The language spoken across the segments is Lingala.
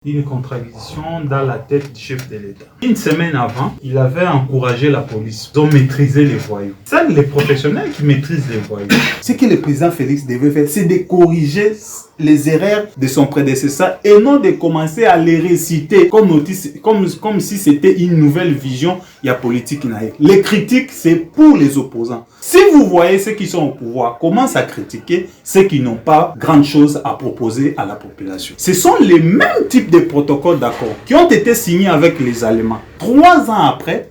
Une contradiction dans la tête du chef de l'État. Une semaine avant, il avait encouragé la police. Ils ont maîtrisé les voyous. C'est les professionnels qui maîtrisent les voyous. Ce que le président Félix devait faire, c'est de corriger les erreurs de son prédécesseur et non de commencer à les réciter comme si c'était une nouvelle vision de la politique. Les critiques, c'est pour les opposants. Si vous voyez ceux qui sont au pouvoir commencent à critiquer ceux qui n'ont pas grand chose à proposer à la population. Ce sont les mêmes types de protocoles d'accord qui ont été signés avec les Allemands. 3 ans après,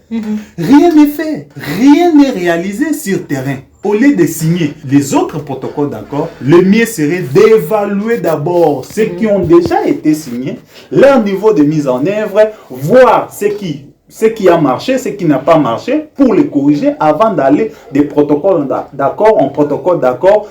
rien n'est fait, rien n'est réalisé sur terrain. Au lieu de signer les autres protocoles d'accord, le mieux serait d'évaluer d'abord ceux qui ont déjà été signés, leur niveau de mise en œuvre, voir ce qui a marché, ce qui n'a pas marché, pour les corriger avant d'aller des protocoles d'accord en protocole d'accord.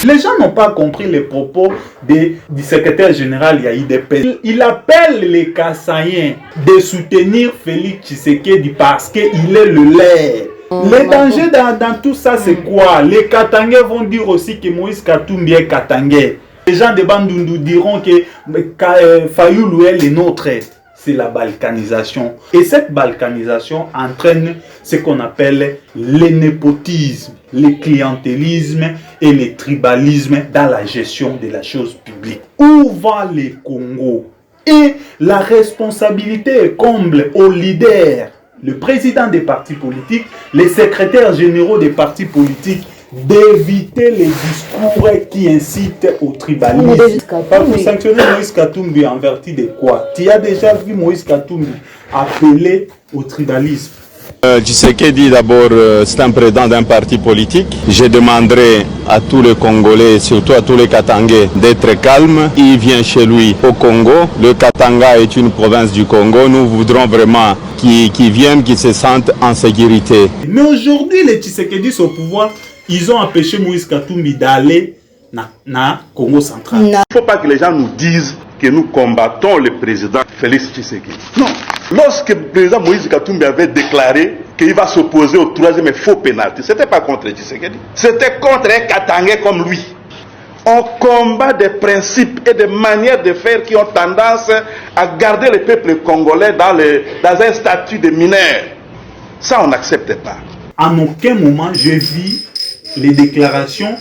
Les gens n'ont pas compris les propos du secrétaire général Yaïdepé. Il appelle les Kassaïens de soutenir Félix Tshisekedi parce qu'il est le leur. Le danger dans tout ça, c'est quoi? Les Katangais vont dire aussi que Moïse Katumbi est Katangais. Les gens de Bandundu diront que Fayoulou est le nôtre. C'est la balkanisation. Et cette balkanisation entraîne ce qu'on appelle le népotisme, le clientélisme et le tribalisme dans la gestion de la chose publique. Où va le Congo? Et la responsabilité comble aux leaders, le président des partis politiques, les secrétaires généraux des partis politiques, d'éviter les discours qui incitent au tribalisme. Pour sanctionner Moïse Katumbi en vertu de quoi? Tu as déjà vu Moïse Katumbi appeler au tribalisme? Tshisekedi d'abord c'est un président d'un parti politique. Je demanderai à tous les Congolais, surtout à tous les Katangais, d'être calmes. Il vient chez lui au Congo. Le Katanga est une province du Congo. Nous voudrons vraiment qu'ils viennent, qu'ils se sentent en sécurité. Mais aujourd'hui, les Tshisekedis au pouvoir, ils ont empêché Moïse Katumbi d'aller na Congo central. Il ne faut pas que les gens nous disent que nous combattons le président Félix Tshisekedi. Non. Lorsque le président Moïse Katumbi avait déclaré qu'il va s'opposer au 3e faux pénalty, ce n'était pas contre Tshisekedi, c'était contre un Katangais comme lui. On combat des principes et des manières de faire qui ont tendance à garder le peuple congolais dans un statut de mineur. Ça, on n'accepte pas. En aucun moment, je vis les déclarations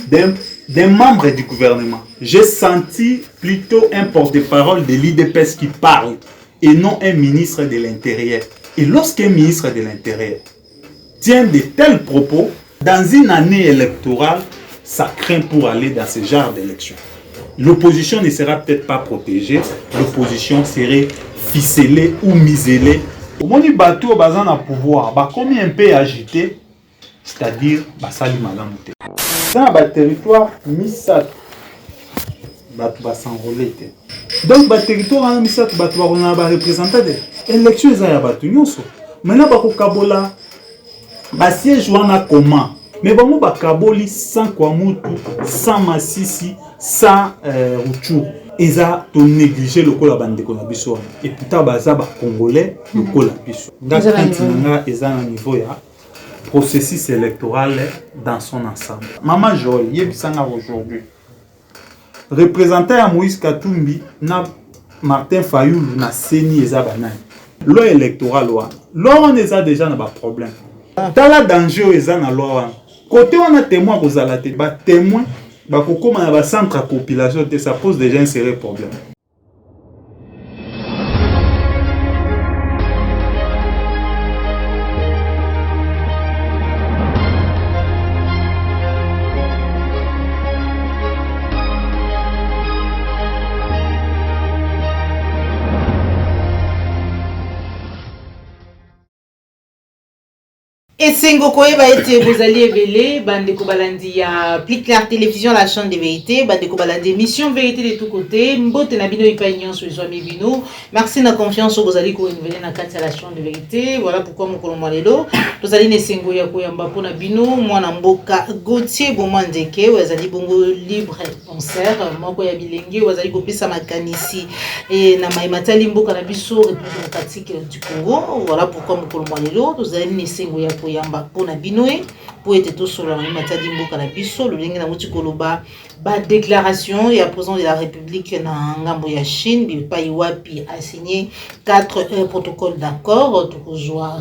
d'un membre du gouvernement. J'ai senti plutôt un porte-parole de l'IDPS qui parle et non un ministre de l'Intérieur. Et lorsqu'un ministre de l'Intérieur tient de tels propos, dans une année électorale, ça craint pour aller dans ce genre d'élection. L'opposition ne sera peut-être pas protégée, l'opposition serait ficelée ou miselée. Comment dit bateau bazan à pouvoir, comme un peu agité, c'est-à-dire basali malamoute. Dans le territoire misat, bateau va s'enrôler. Donc le territoire misat, bateau va représenter des élections à bateau nyonso. Maintenant bako kabola, siège wana comment? Mais bon ba kaboli sans Kwamutu, sans Masisi, sans Ruchu. Ils ont négligé le col à bandeko na biso. Et pourtant baza ba congolais le col à biso. Donc ils ont un niveau ya processus électoral dans son ensemble. Maman Joël, yebisanga aujourd'hui. Représentant à Moïse Katumbi na Martin Fayoulou na Seni Ezabanay. Loi électorale on est déjà dans un problème. Dans la danger ils ont na loi. Côté on a témoin aux alatés, ba témoin ba kokoma na centre à compilation, ça pose déjà un sérieux problème. Et Sengo Koeba était Rosalie Ebele, Bandeko Balandi ya Plus Clair Télévision, la chaîne de vérité, Bandeko Balandi émission vérité de tous côtés, Mbote Nabino Ipagnon sur les amis Bino, merci na confiance au Rosalie ko renouveler na kati la chaîne de vérité, voilà pourquoi mon kolomwa lelo, Rosalie ne Sengo ya koyamba pona Bino, mwana mboka Gauthier Bomandeke, Wazali bongo libre concert, moko ya bilenge, Wazali kopesa makanisi et na maimatali mboka na biso République démocratique du Congo, voilà pourquoi mon kolomwa lelo, Rosalie ne Sengo ya yamba pona binoe po ete to solo na matadi mboka na biso lo lengi na muti koloba déclaration et à président de la République na ngambo ya Chine Bipai Wapi a signé 4 protocoles d'accord. Tout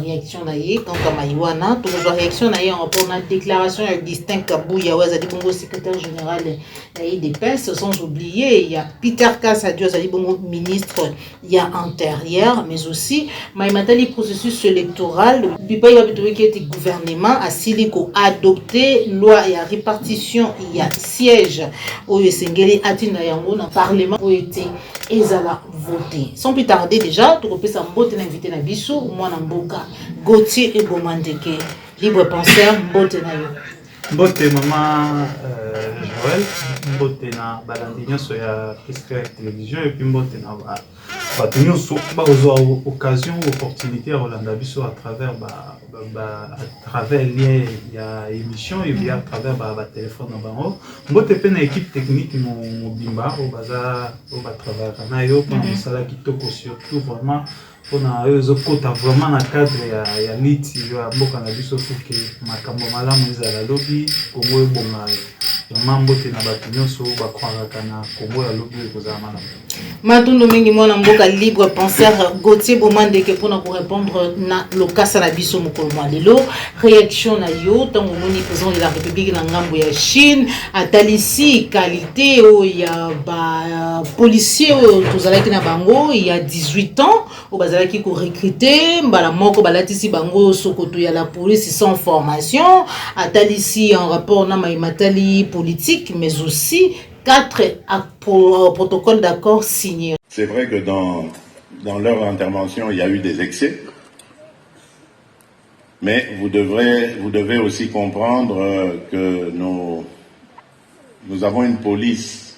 réaction na ye quand Maïwana tout réaction na ye en rapport à la déclaration à Distinct Kabouya Wazadi Bongo secrétaire général de l'IDPS. Sans oublier il y a Peter Kassadio Wazadi Bongo ministre il y a intérieur, mais aussi Maïmatali processus électoral Bipai Wapi qui était gouvernement a Siliko adopté loi et à répartition il y a siège au Sengeli Atina Yango dans le Parlement pour été ezala voté. Sans plus tarder déjà, tout repère sa mbote invité na biso moi na mboka Gauthier et Bomandeke libre penseur mbote na yo. Mbote maman Joël, mbote na balandinyo so ya presque télévision et puis mbote na bato nyonso bazwa occasion opportunité à Rolanda biso à travers à travers lien ya émission et bien à travers téléphone na bango mbote pe na équipe technique mobimba o baza o ba travailler na yo pour mosala kitoko surtout vraiment pour na eux kota vraiment na cadre ya liti ya mboka na biso pour que makambo malamu ezala lobi Congo ebonga vraiment mbote na bato nyonso ba croire na Congo ya lobi ekozala malamu. Matundo mingi mwana mboka libre penseur Gauthier Bomandeke pour nous répondre na lokasa na biso mokolo mwa lelo réaction na yo tango moni président de la République na ngambo ya Chine atalisi qualité o ya ba policier o tozalaki na bango il y a 18 ans o bazalaki ko recruter mbala moko balatisi bango sokoto ya la police sans formation atalisi en rapport na maimatali politique mais aussi 4 protocoles d'accord signés. C'est vrai que dans leur intervention, il y a eu des excès. Mais vous devez aussi comprendre que nous avons une police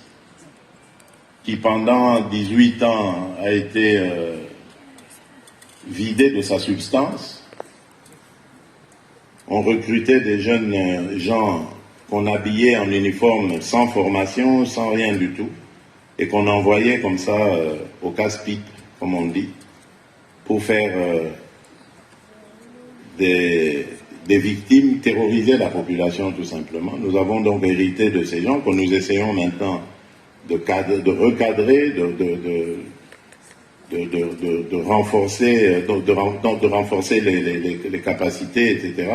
qui pendant 18 ans a été vidée de sa substance. On recrutait des jeunes gens qu'on habillait en uniforme sans formation, sans rien du tout, et qu'on envoyait comme ça au casse-pipe, comme on dit, pour faire des victimes, terroriser la population tout simplement. Nous avons donc hérité de ces gens que nous essayons maintenant de recadrer, de renforcer les capacités, etc.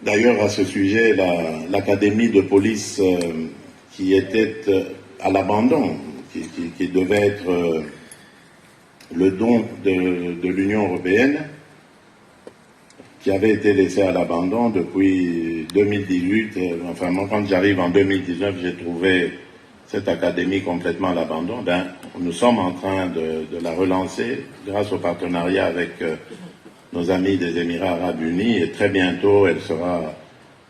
D'ailleurs, à ce sujet, l'académie de police qui était à l'abandon, qui devait être le don de l'Union européenne, qui avait été laissée à l'abandon depuis 2018. Enfin, moi, quand j'arrive en 2019, j'ai trouvé cette académie complètement à l'abandon. Nous sommes en train de la relancer grâce au partenariat avec nos amis des Émirats Arabes Unis, et très bientôt elle sera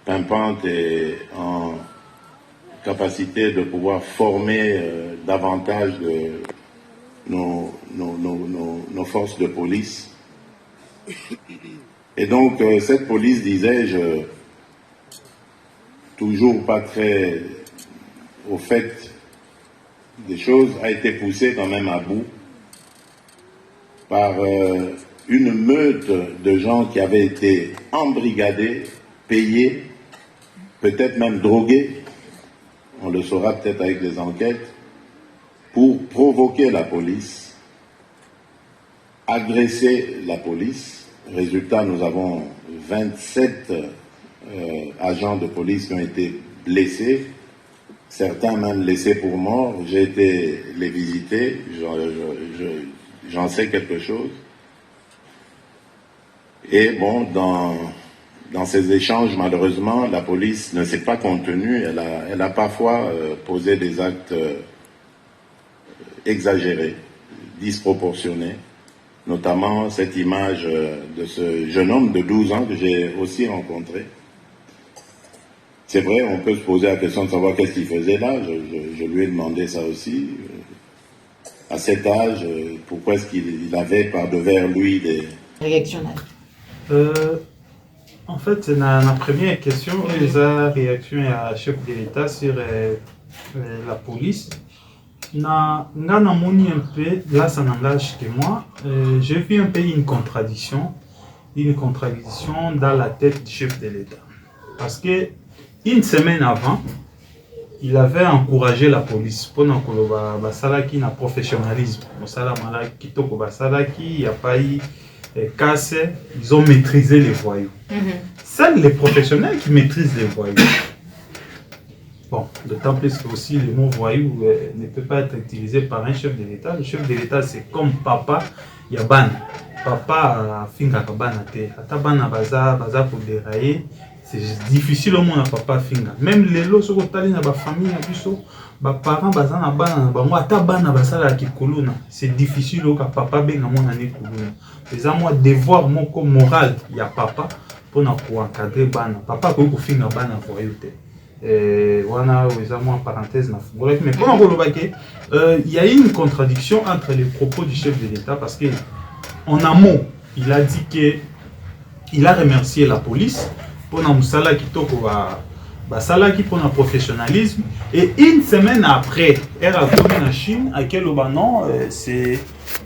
pimpante et en capacité de pouvoir former davantage nos forces de police. Et donc cette police, disais-je, toujours pas très au fait des choses, a été poussée quand même à bout par une meute de gens qui avaient été embrigadés, payés, peut-être même drogués, on le saura peut-être avec les enquêtes, pour provoquer la police, agresser la police. Résultat, nous avons 27 agents de police qui ont été blessés, certains même laissés pour morts. J'ai été les visiter, j'en sais quelque chose. Et bon, dans ces échanges, malheureusement, la police ne s'est pas contenue. Elle a parfois posé des actes exagérés, disproportionnés. Notamment cette image de ce jeune homme de 12 ans que j'ai aussi rencontré. C'est vrai, on peut se poser la question de savoir qu'est-ce qu'il faisait là. Je lui ai demandé ça aussi. À cet âge, pourquoi est-ce qu'il avait par devers lui des... Réaction. En fait, la première question, la réaction à chef de l'État sur la police. Nga namoni un peu, là ça n'engage que moi, j'ai vu un peu une contradiction dans la tête du chef de l'État. Parce que une semaine avant, il avait encouragé la police pour que na professionnalisme. Il n'y a pas eu casse, ils ont maîtrisé les voyous. C'est les professionnels qui maîtrisent les voyous. Bon, d'autant plus que aussi le mot voyou ne peut pas être utilisé par un chef de l'État. Le chef de l'État, c'est comme papa, il y a ban. Papa, finga kabana te. Ata bana baza pour dérailler. C'est difficile au monde à papa finga. Même les lots sur la famille, les parents baza na bana bango ata bana basala ki kolona. C'est difficile au papa benga mon année kolona. Les moi devoir moko moral il y a papa pour encadrer bana. Papa ko finga bana voyou te. Voilà, en parenthèse, mais il y a une contradiction entre les propos du chef de l'État parce que en amont, il a dit que il a remercié la police pour Namusala qui pour un professionnalisme et une semaine après, elle a tourné en Chine à quel non, c'est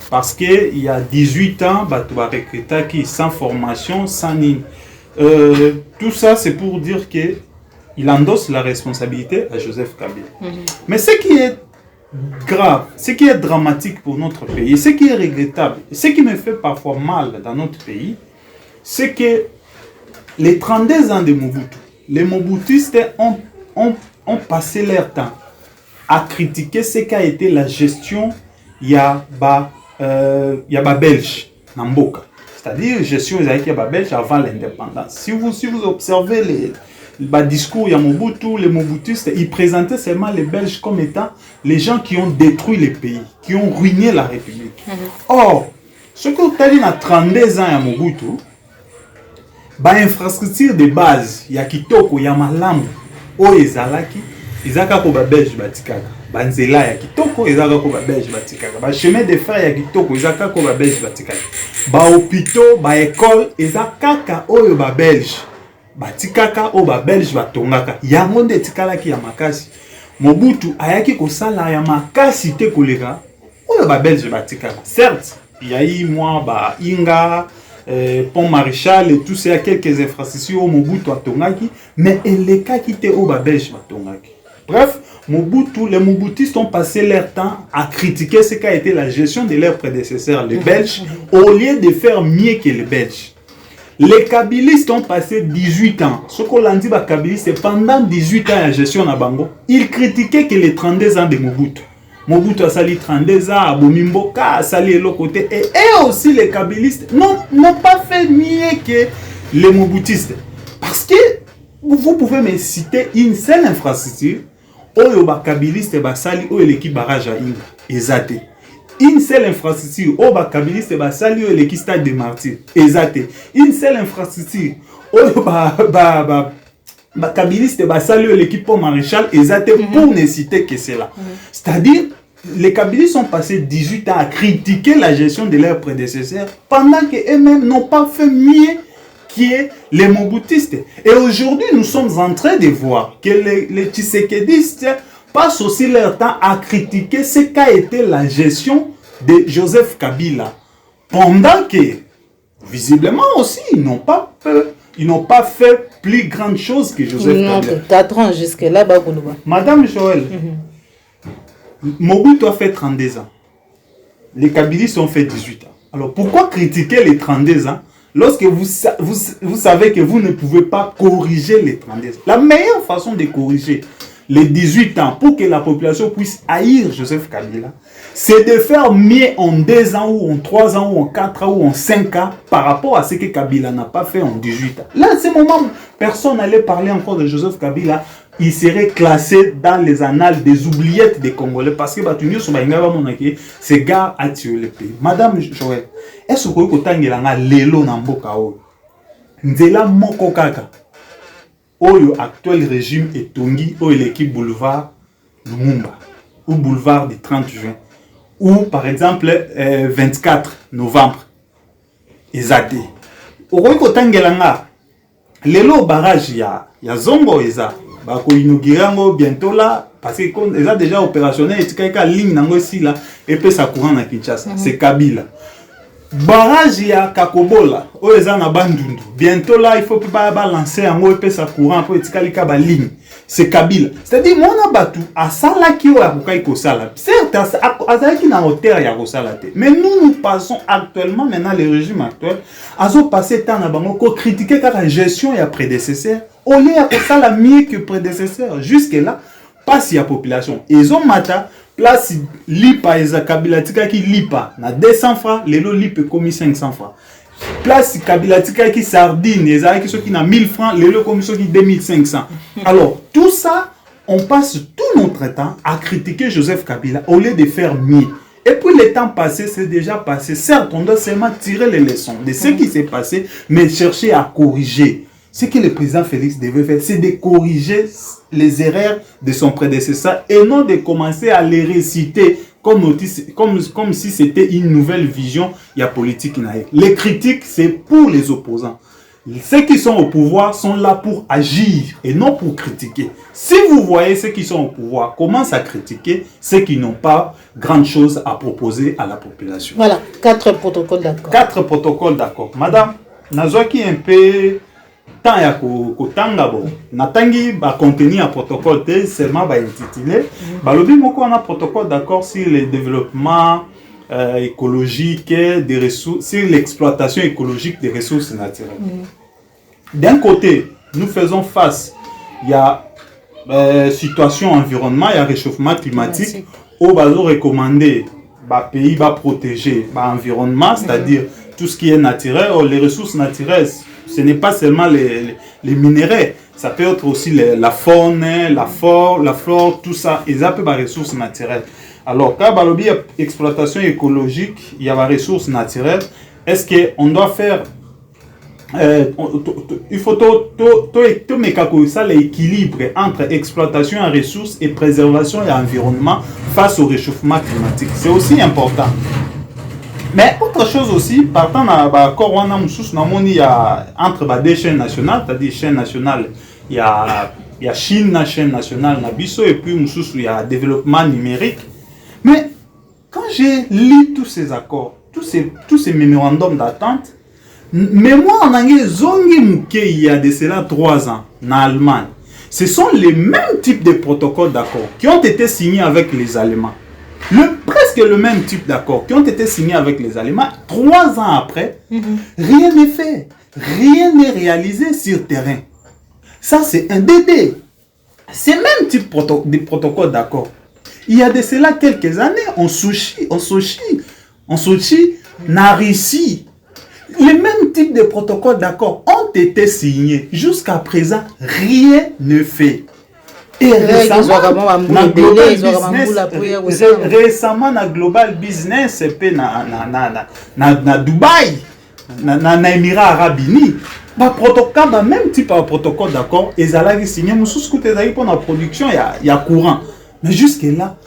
parce que il y a 18 ans, tu vas recruter qui sans formation, sans ligne. Tout ça, c'est pour dire que il endosse la responsabilité à Joseph Kabila. Mais ce qui est grave, ce qui est dramatique pour notre pays, ce qui est regrettable, ce qui me fait parfois mal dans notre pays, c'est que les 32 ans de Mobutu, les Mobutistes ont passé leur temps à critiquer ce qu'a été la gestion Yaba belge, Namboka. C'est-à-dire gestion Yaba belge avant l'indépendance. Si vous observez le discours de Mobutu, les Mobutistes, ils présentaient seulement les Belges comme étant les gens qui ont détruit les pays, qui ont ruiné la République. Or, ce que vous avez dit dans 32 ans à Mobutu, infrastructure de base, il y a Kitoko, il y a Malam, Ezalaki, Izaka ko ba Belge batikaka. Banzela ya Kitoko, Izaka ko ba Belge batikaka. Chemin de fer ya Kitoko, Izaka ko ba Belge batikaka. Hôpitaux, école, Izaka oyo ba Belge. Batikaka o ba Belge batongaka yango nde tikalaki ya makasi Mobutu ayaki kosala ya makasi te koleka oyo ba Belge batikaka. Certes il y a eu moi Inga Pont Maréchal et tout ça, il y a quelques infrastructures au Mobutu atongaki mais les cas qui étaient au ba Belge batongaki. Bref, Mobutu, les Mobutistes ont passé leur temps à critiquer ce qu'a été la gestion de leurs prédécesseurs les Belges au lieu de faire mieux que les Belges. Les Kabilistes ont passé 18 ans. Ce qu'on a dit, les Kabilistes, pendant 18 ans à la gestion de Bango, ils critiquaient que les 32 ans de Mobutu. Mobutu a sali 32 ans, Abomimboka a sali l'autre côté. Et aussi les Kabilistes n'ont pas fait mieux que les Mobutistes. Parce que vous pouvez me citer une seule infrastructure où les Kabilistes sali où l'équipe barrage à Inga. Exact. Une seule infrastructure au Bakabiliste basali au l'équipe stade de Martyrs. Exact. Une seule infrastructure au Bakabiliste basali au l'équipe Pont Maréchal. Exact. Pour ne citer que cela. C'est-à-dire les Kabilistes ont passé 18 ans à critiquer la gestion de leurs prédécesseurs pendant qu'eux-mêmes n'ont pas fait mieux que les Mobutistes. Et aujourd'hui, nous sommes en train de voir que les Tshisekedistes passent aussi leur temps à critiquer ce qu'a été la gestion de Joseph Kabila. Pendant que, visiblement aussi, ils n'ont pas fait plus grande chose que Joseph Kabila. 4 ans jusque-là, Madame Joël, Mobutu a fait 32 ans. Les Kabilistes ont fait 18 ans. Alors pourquoi critiquer les 32 ans lorsque vous savez que vous ne pouvez pas corriger les 32 ans? La meilleure façon de corriger les 18 ans pour que la population puisse haïr Joseph Kabila, c'est de faire mieux en 2 ans ou en 3 ans ou en 4 ans ou en 5 ans par rapport à ce que Kabila n'a pas fait en 18 ans. Là, à ce moment, personne n'allait parler encore de Joseph Kabila. Il serait classé dans les annales des oubliettes des Congolais parce que ce gars a tué le pays. Madame Joël, est-ce que vous avez dit lelo na mboka oyo? Nzela moko kaka. Oyo actuel régime est tongi ou l'équipe boulevard Lumumba ou boulevard du 30 juin ou par exemple 24 novembre ezate. Okoki kotangela nga lelo barrage ya Zongo eza bako inaugurango bientôt là parce que eza déjà opérationnel et tika ligne nango si là et puis ça courant na Kinshasa c'est Kabila. barrage ya Kakobola oeza na bandundu bientôt là il faut pas balancer un mot et ça courant pour etikali ka ba ligne c'est Kabila c'est-à-dire mona batu asala ki o akokai ko sala certes azaki na hauteur ya ko sala te mais nous passons actuellement maintenant le régime actuel azo passer temps na bango ko critiquer la gestion ya prédécesseur au lieu ya ko sala mieux que prédécesseur jusque là passe ya population ils ont mata place lipa eza Kabila tika ki lipa na 200 francs lelo lipe komi 500 francs place Kabila tika ki sardine eza ki soki na 1000 francs lelo komi soki 2500 alors tout ça on passe tout notre temps à critiquer Joseph Kabila au lieu de faire mieux. Et puis le temps passé, c'est déjà passé. Certes, on doit seulement tirer les leçons de ce qui s'est passé, mais chercher à corriger. Ce que le président Félix devait faire, c'est de corriger les erreurs de son prédécesseur et non de commencer à les réciter comme si c'était une nouvelle vision de la politique. Les critiques, c'est pour les opposants. Ceux qui sont au pouvoir sont là pour agir et non pour critiquer. Si vous voyez ceux qui sont au pouvoir commencent à critiquer, ceux qui n'ont pas grand chose à proposer à la population. Voilà, 4 protocoles d'accord. 4 protocoles d'accord. Madame, nazoki un peu temps ya kotanga bo. Natangi ba contenir un protocole te seulement ba intitulé. Ba lobi moko on a protocole d'accord sur le développement écologique des ressources, sur l'exploitation écologique des ressources naturelles. D'un côté, nous faisons face, il y a situation environnement, il y a réchauffement climatique, où va recommander bah pays va protéger bah environnement, c'est-à-dire tout ce qui est naturel, les ressources naturelles, ce n'est pas seulement les minéraux, ça peut être aussi la faune, la flore, tout ça, et ça peut être des ressources naturelles. Alors, quand il y a exploitation écologique, il y a des ressources naturelles, est-ce qu'on doit faire il faut tout l'équilibre entre exploitation en ressources et préservation et environnement face au réchauffement climatique. C'est aussi important. Mais autre chose aussi, partant il y a entre deux chaînes nationales, c'est-à-dire chaîne nationale, il y a Chine, la chaîne nationale, et puis il y a développement numérique. Mais quand j'ai lu tous ces accords, tous ces mémorandums d'attente, mais moi, en anglais, il y a de cela 3 ans, en Allemagne. Ce sont les mêmes types de protocoles d'accord qui ont été signés avec les Allemands. Presque le même type d'accord qui ont été signés avec les Allemands. 3 ans après, rien n'est fait. Rien n'est réalisé sur terrain. Ça, c'est un bébé. Ces mêmes types de protocoles d'accord. Il y a de cela quelques années, en Sochi, na Russie. Les mêmes types de protocoles d'accord ont été signés. Jusqu'à présent, rien ne fait. Et récemment, na Global Business, na Dubaï, na Émirats Arabes Unis, même type de protocole d'accord, ils allaient signer, pour la production, il y a courant. Mais jusque-là,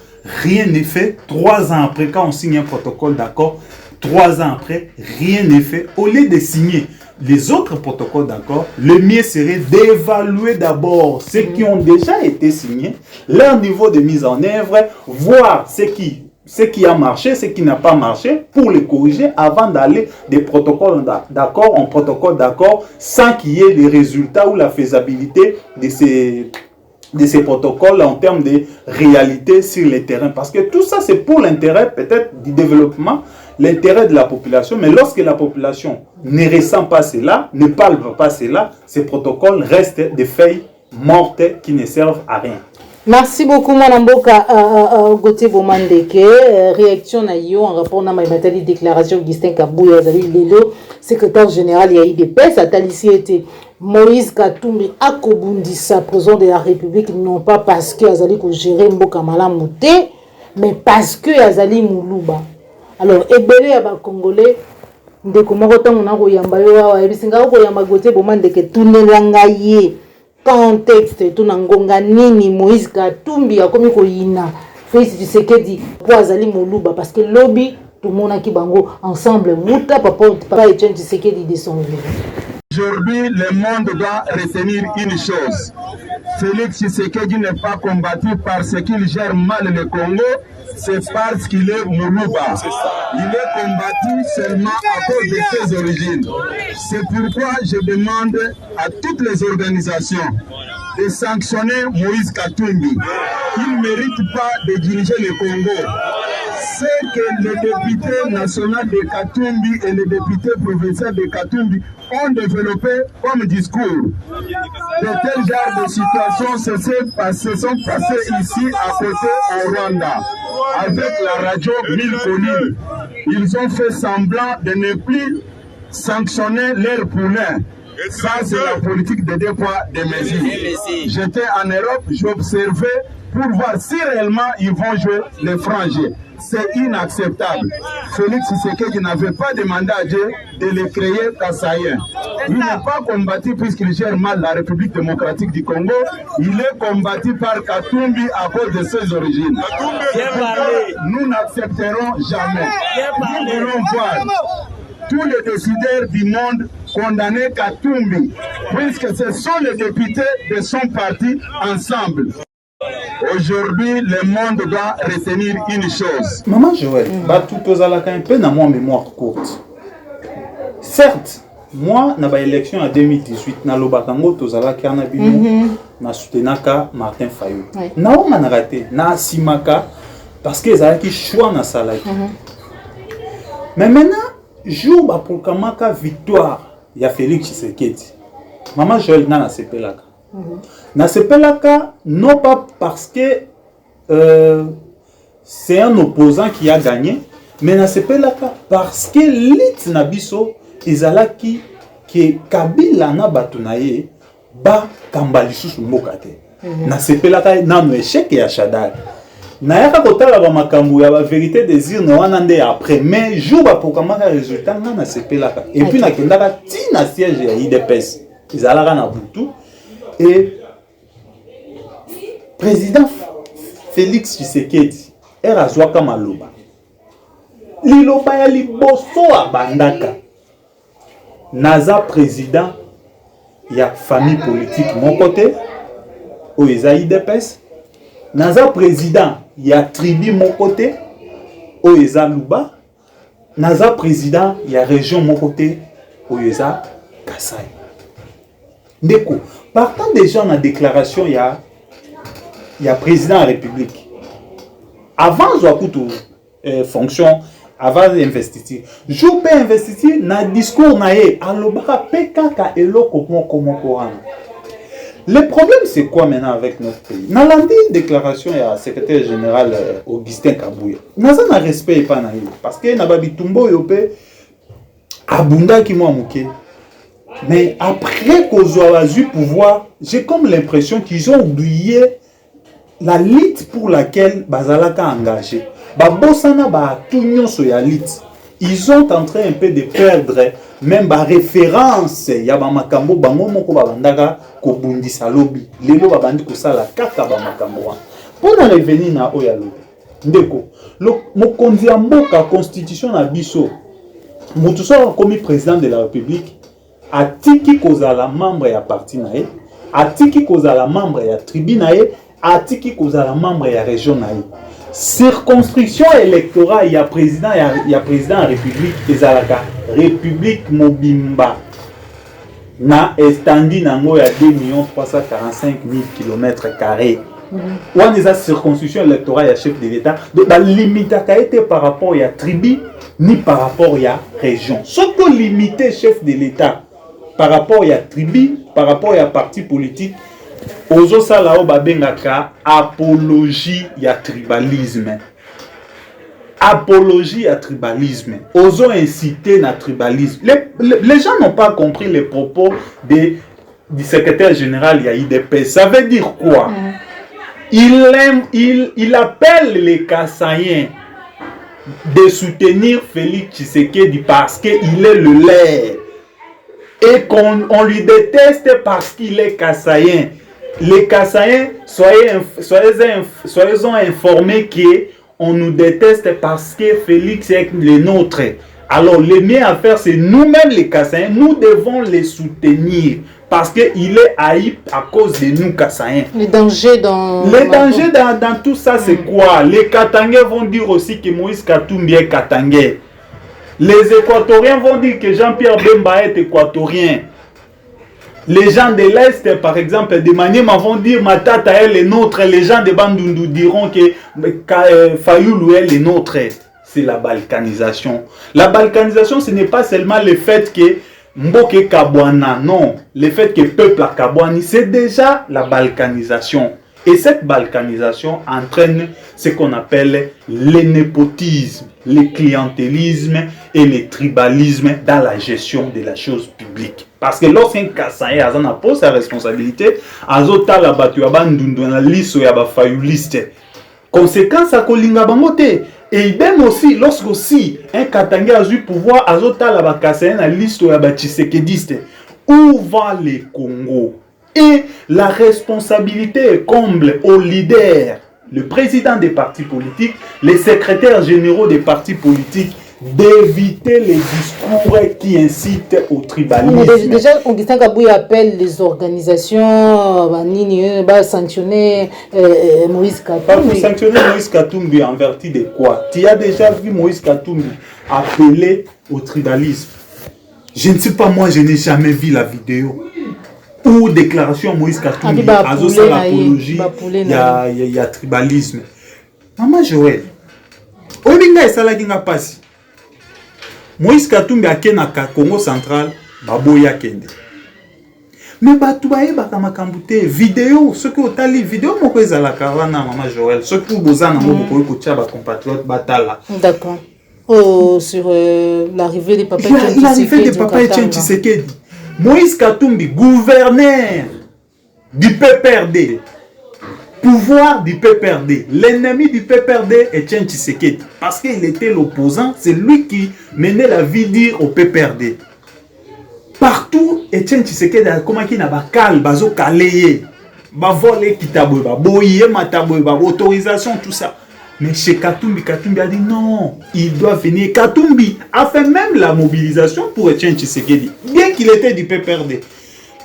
rien n'est fait. 3 ans après, quand on signe un protocole d'accord, 3 ans après, rien n'est fait. Au lieu de signer les autres protocoles d'accord, le mieux serait d'évaluer d'abord ceux qui ont déjà été signés, leur niveau de mise en œuvre, voir ce qui a marché, ce qui n'a pas marché, pour les corriger avant d'aller des protocoles d'accord en protocole d'accord, sans qu'il y ait des résultats ou la faisabilité de ces protocoles en termes de réalité sur le terrain. Parce que tout ça, c'est pour l'intérêt peut-être du développement, l'intérêt de la population, mais lorsque la population ne ressent pas cela, ne parle pas cela, ces protocoles restent des feuilles mortes qui ne servent à rien. Merci beaucoup, Mme Mboka Gauthier Bomandeke. Réaction na yo en rapport à ma déclaration Augustin Kabouya, Lelo, secrétaire général IDPS, a ici été Moïse Katumbi Akobundisa, président de la République, non pas parce que Azali ko gérer Mboka Malamouté, mais parce que Azali Moulouba. Alors, ebele ya ba Congolais, ndeko moko tango na ko yamba yo wa ebisinga ko yamba Gauthier Bomandeke tunelanga ye. Contexte tunangonga nini Moïse Katumbi akomi ko yina Félix Tshisekedi po azali Moulouba parce que lobby tout le monde qui bango ensemble muta papa Etienne Tshisekedi de son vivant. Aujourd'hui, le monde doit retenir une chose. Félix Tshisekedi n'est pas combattu parce qu'il gère mal le Congo, c'est parce qu'il est Moulouba. Il est combattu seulement à cause de ses origines. C'est pourquoi je demande à toutes les organisations de sanctionner Moïse Katumbi. Il ne mérite pas de diriger le Congo. C'est que le député national de Katumbi et le député provincial de Katumbi ont développé comme discours. De tels genres de situations se sont passées ici à côté au Rwanda. Avec la radio 1000 collines, ils ont fait semblant de ne plus sanctionner leurs poulains. Ça, c'est la politique de deux poids, deux mesures. J'étais en Europe, j'observais pour voir si réellement ils vont jouer les frangins. C'est inacceptable. Félix Tshisekedi n'avait pas demandé à Dieu de le créer Kassaïen. Il n'est pas combattu puisqu'il gère mal la République démocratique du Congo. Il est combattu par Katumbi à cause de ses origines. Nous n'accepterons jamais. Nous voulons voir tous les décideurs du monde condamner Katumbi, puisque ce sont les députés de son parti ensemble. Aujourd'hui, le monde doit retenir une chose. Maman Joël, tout un peu dans mon mémoire courte. Certes, moi, dans l'élection en 2018, na lobakango tozala kana bino na soutenaka Martin Fayou. Na o manarate na simaka parce que ça qui choix na salaki. Mais maintenant, jour ba pour kamaka victoire, il y a Félix Tshisekedi. Maman Joël na sepelaka. Na sepelaka non pas parce que c'est un opposant qui a gagné, mais na sepelaka parce que lit na biso ezalaki que Kabila na batunaye ba kambali susu mboka te. Na sepelaka na no échec ya Shaddai. Na yaka kotala ba makambu ya ba vérité désir no wana nde après mais jour ba pokamaka résultat na sepelaka. Et puis na kendaka ti na siège ya IDPS. Ezalaka na butu. Et président Félix Tshisekedi era zwaka maloba. Liloba ya liboso abandaka. Naza président ya famille politique mon côté au IDPS. Naza président ya tribu mon côté au Luba. Naza président ya région mon côté au Kassai. Ndeko, partant déjà dans la déclaration, il y a président de la République. Avant de fonction, avant d'investir, je peux investir dans le discours le problème, c'est quoi maintenant avec notre pays? Dans la déclaration, il y a le secrétaire général Augustin Kabouya. Nous avons un respect pas parce que nous avons dit Abunda qui m'a moqué. Mais après qu'ils ont eu pouvoir, j'ai comme l'impression qu'ils ont oublié la lutte pour laquelle Bazalaka a engagé. Ils sont en train un peu de perdre même la référence. Il y a des makambo bango moko babandaka ko bundisa lobi. Lelo babandi ko sala kaka ba makambo. Pour en revenir na oya lobi. Ndeko, mokonzi ya mboka constitution na biso. Mutu so comme président de la République. Atiki kozala membre ya parti nae, atiki kozala membre ya tribu nae, atiki kozala membre ya région nae. Circonscription électorale ya président ya république ezalaka république mobimba na estandi nango ya 2 345 000 km². Ouan eza circonscription électorale ya chef de l'État, donc la limitaka été par rapport ya tribu ni par rapport ya région. Ce que limité chef de l'État par rapport à tribu, par rapport à parti politique, ozo salao babengaka apologie à tribalisme. Apologie à tribalisme. Ozo inciter na tribalisme. Les gens n'ont pas compris les propos du secrétaire général IDPS. Ça veut dire quoi? Il appelle les Kassaïens de soutenir Félix Tshisekedi parce qu'il est le leur. Et qu'on lui déteste parce qu'il est Kassaïen. Les Kassaïens, soyez informés qu'on nous déteste parce que Félix est le nôtre. Alors, le mieux à faire, c'est nous-mêmes les Kassaïens, nous devons les soutenir. Parce qu'il est haï à cause de nous, Kassaïens. Les dangers dans tout ça, c'est quoi? Les Katangais vont dire aussi que Moïse Katumbi est Katangais. Les Équatoriens vont dire que Jean-Pierre Bemba est Équatorien. Les gens de l'Est, par exemple, de Maniema vont dire Matata est le nôtre. Les gens de Bandundu diront que Fayoulou est le nôtre. C'est la balkanisation. La balkanisation, ce n'est pas seulement le fait que Mboke Kabwana, non. Le fait que peuple à Kabwani, c'est déjà la balkanisation. Et cette balkanisation entraîne ce qu'on appelle le népotisme, le clientélisme et le tribalisme dans la gestion de la chose publique. Parce que lorsqu'un Kassaïen a pose sa responsabilité, Azota la batu abandundu na liso ya ba fayuliste. Conséquence à Kolinga Bangote. Et idem aussi, lorsque aussi un Katangais a eu pouvoir, Azota la Kassaïen na liso ya ba Tshisekediste. Où va le Congo? Et la responsabilité comble aux leaders, le président des partis politiques, les secrétaires généraux des partis politiques, d'éviter les discours qui incitent au tribalisme. Déjà, Augustin Kabouy appelle les organisations à sanctionner Moïse Katumbi. Vous sanctionner Moïse Katumbi en vertu de quoi? Tu as déjà vu Moïse Katumbi appeler au tribalisme? Je ne sais pas, moi je n'ai jamais vu la vidéo. Ou déclaration Moïse Katumbi, Azosa l'apologie, il y a tribalisme. Maman Joël, Obinga et Salaginga Passi. Moïse Katumbi a Kenaka, Congo central, Baboya Kende. Mais Batoubaye Bakamakamboute, vidéo, ce que tu as lu, vidéo, mon père la caravane, Maman Joël, ce que vous avez dit, que vous compatriote Batala. D'accord. Oh, sur l'arrivée des papas Tshisekedi. L'arrivée des papas Tshisekedi. Moïse Katumbi, gouverneur du PPRD, pouvoir du PPRD. L'ennemi du PPRD est Etienne Tshisekedi. Parce qu'il était l'opposant, c'est lui qui menait la vie dire au PPRD. Partout, Etienne Tshisekedi a comment qu'il n'a pas calme, bazo calé, ba volé kitaboué, ba boyé mataboué, ba autorisation, tout ça. Mais chez Katumbi, Katumbi a dit non, il doit venir. Katumbi a fait même la mobilisation pour Etienne Tshisekedi, bien qu'il était du PPRD.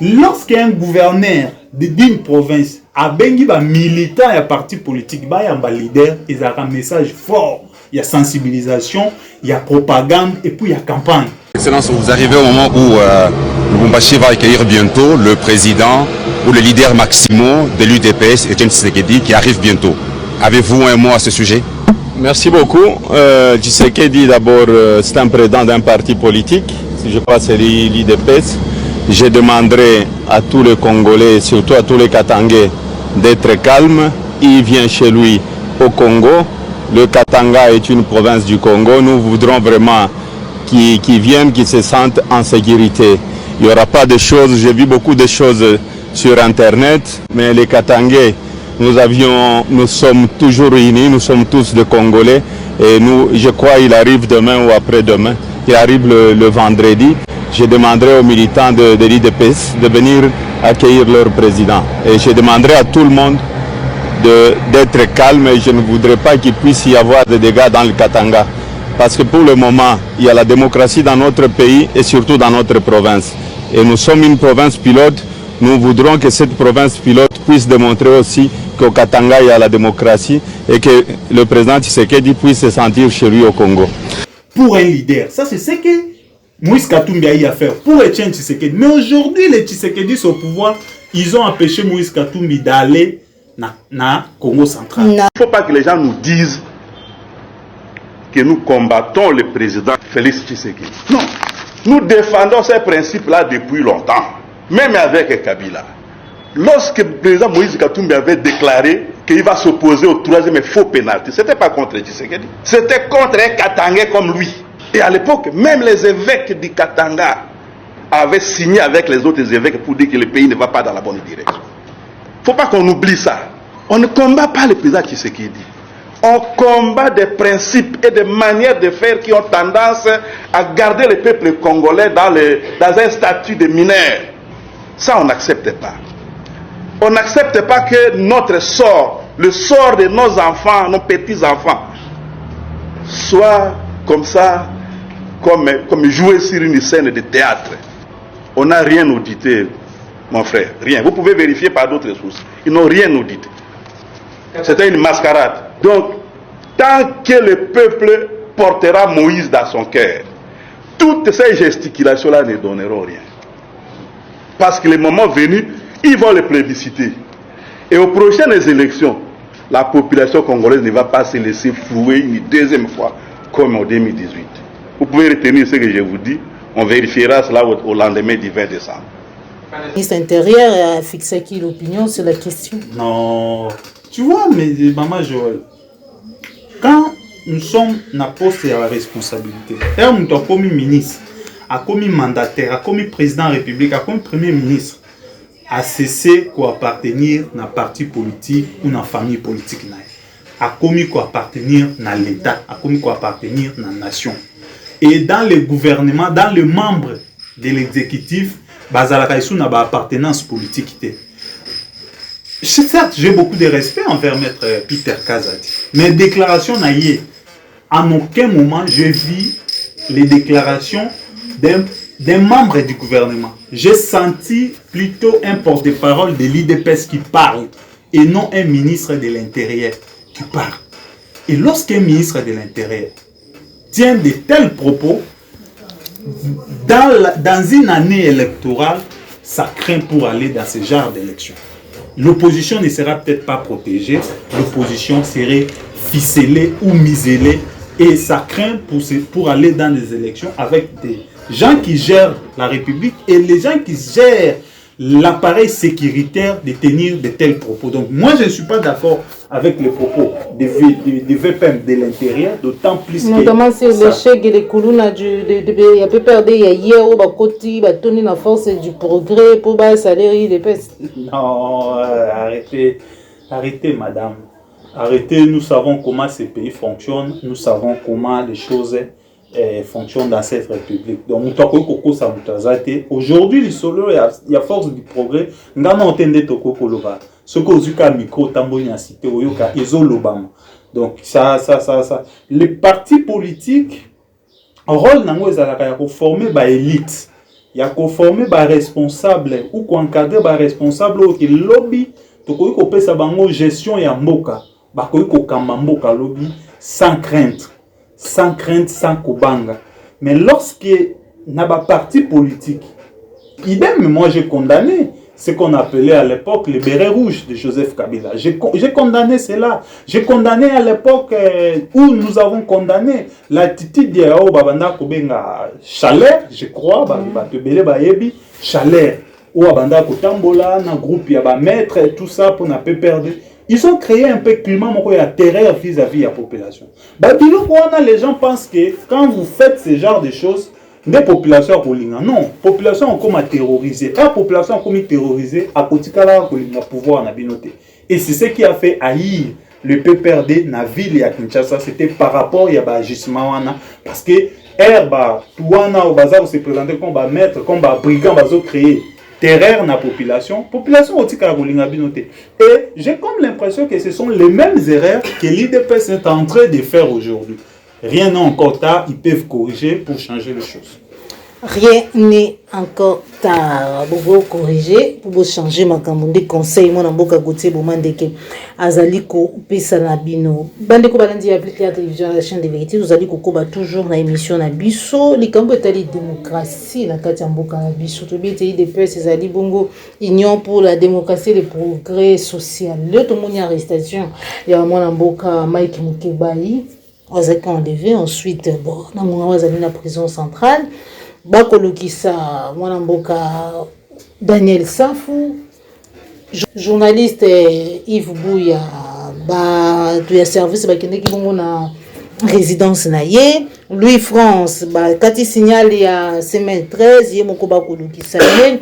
Lorsqu'un gouverneur d'une province a bengi ba militant et parti politique, ba yamba leader, il a un message fort. Il y a sensibilisation, il y a propagande et puis il y a campagne. Excellence, vous arrivez au moment où Lubumbashi va accueillir bientôt le président ou le leader maximum de l'UDPS, Etienne Tshisekedi, qui arrive bientôt. Avez-vous un mot à ce sujet? Merci beaucoup. Tshisekedi, d'abord, c'est un président d'un parti politique. Je crois que c'est l'IDPS. Je demanderai à tous les Congolais, surtout à tous les Katangais, d'être calmes. Il vient chez lui au Congo. Le Katanga est une province du Congo. Nous voudrons vraiment qu'ils viennent, qu'ils se sentent en sécurité. Il n'y aura pas de choses, j'ai vu beaucoup de choses sur Internet, mais les Katangais, nous sommes toujours réunis, nous sommes tous des Congolais et je crois qu'il arrive demain ou après-demain, il arrive le vendredi. Je demanderai aux militants de l'IDPS de venir accueillir leur président. Et je demanderai à tout le monde d'être calme et je ne voudrais pas qu'il puisse y avoir des dégâts dans le Katanga. Parce que pour le moment, il y a la démocratie dans notre pays et surtout dans notre province. Et nous sommes une province pilote. Nous voudrons que cette province pilote puisse démontrer aussi qu'au Katanga, il y a la démocratie et que le président Tshisekedi puisse se sentir chez lui au Congo. Pour un leader, ça c'est ce que Moïse Katumbi a eu à faire pour Etienne Tshisekedi. Mais aujourd'hui, les Tshisekedi sont au pouvoir, ils ont empêché Moïse Katumbi d'aller dans Congo central. Il ne faut pas que les gens nous disent que nous combattons le président Félix Tshisekedi. Non, nous défendons ces principes-là depuis longtemps, même avec Kabila. Lorsque le président Moïse Katumbi avait déclaré qu'il va s'opposer au troisième faux pénalty, ce n'était pas contre Tshisekedi, c'était contre un Katangais comme lui. Et à l'époque, même les évêques du Katanga avaient signé avec les autres évêques pour dire que le pays ne va pas dans la bonne direction. Il ne faut pas qu'on oublie ça. On ne combat pas le président Tshisekedi. On combat des principes et des manières de faire qui ont tendance à garder le peuple congolais dans un statut de mineur. Ça, on n'accepte pas. On n'accepte pas que notre sort, le sort de nos enfants, nos petits-enfants, soit comme ça comme jouer sur une scène de théâtre. On n'a rien audité, mon frère, rien. Vous pouvez vérifier par d'autres sources. Ils n'ont rien audité. C'était une mascarade. Donc, tant que le peuple portera Moïse dans son cœur, toutes ces gesticulations-là ne donneront rien. Parce que le moment venu, ils vont les plébisciter. Et aux prochaines élections, la population congolaise ne va pas se laisser flouer une deuxième fois comme en 2018. Vous pouvez retenir ce que je vous dis. On vérifiera cela au lendemain du 20 décembre. Le ministre intérieur a fixé qui l'opinion sur la question? Non, tu vois, mais maman Joël, quand nous sommes dans poste à la responsabilité, et on a commis ministre, a commis mandataire, a commis président de la République, a commis premier ministre, a cessé d'appartenir à un parti politique ou à une famille politique, a commis d'appartenir à l'État, a commis d'appartenir à la nation. Et dans le gouvernement, dans les membres de l'exécutif, bazalaka isu na ba appartenance politique. Certes, j'ai beaucoup de respect envers maître Peter Kazadi, mais déclaration naïe, en aucun moment je vis les déclarations d'un membre du gouvernement. J'ai senti plutôt un porte-parole de l'IDPS qui parle et non un ministre de l'Intérieur qui parle. Et lorsqu'un ministre de l'Intérieur tient de tels propos, dans une année électorale, ça craint pour aller dans ce genre d'élection. L'opposition ne sera peut-être pas protégée, l'opposition serait ficelée ou miselée, et ça craint pour aller dans les élections avec des gens qui gèrent la République et les gens qui gèrent l'appareil sécuritaire de tenir de tels propos. Donc moi je ne suis pas d'accord avec les propos des VPM de l'intérieur, d'autant plus notamment c'est l'échec et les colonnes il y a peu perdre hier au côté bâtonner la force du progrès pour bas salaire des pèses. Non, arrêtez madame. Arrêtez, nous savons comment ces pays fonctionnent, nous savons comment les choses fonctionnent dans cette république. Donc, aujourd'hui, il y a force du progrès. Nous avons entendu ce que vous avez micro, cité, donc, ça. Les partis politiques, un rôle dans former des élites, il y a former des responsables ou encadrer des responsables qui lobby, gestion et mboka. Lobby sans crainte, sans kobanga. Mais lorsque n'a pas parti politique, idem, moi j'ai condamné ce qu'on appelait à l'époque les bérets rouges de Joseph Kabila. J'ai condamné cela. J'ai condamné à l'époque où nous avons condamné l'attitude de Yao Babanda Kobenga Chaleur, je crois, Chaleur, ou Babanda Kotambola, un groupe Yaba Maître, tout ça pour ne pas perdre. Ils ont créé un peu de climat de terreur vis-à-vis de la population. Les gens pensent que quand vous faites ce genre de choses, les populations sont non, les populations ont comme terrorisé. La population a comme terrorisé à côté de la pouvoir na binoté. Et c'est ce qui a fait haïr le PPRD dans la ville de Kinshasa. C'était par rapport à l'agissement. Parce que Herba, Touana, au bazar, se présentait comme un maître, comme un brigand, créé terreur dans la population aussi binoté. Et j'ai comme l'impression que ce sont les mêmes erreurs que l'IDPS est en train de faire aujourd'hui. Rien n'est encore tard, ils peuvent corriger pour changer les choses. Rien n'est encore tard pour corriger, pour changer ma camonde conseil mon amboka gotier bomandeke azaliko pesa na bino bandeko balandi appliquer la télévision la chaîne de vérité vous allez kokoba toujours na émission na biso likambo etali démocratie na kati ya mboka na biso to biete IDPS ezali bongo union pour la démocratie et le progrès social le to moni arrestation ya mwana mboka Mike Mukebai ozaki en levé ensuite bon na mwana wazali na prison centrale bakolokisa mwana mboka Daniel Safou journaliste Yves Bouya tu ya service bakendeki bongo na résidence na ye Louis France kati signal ya semaine 13 ye moko bakolokisa ye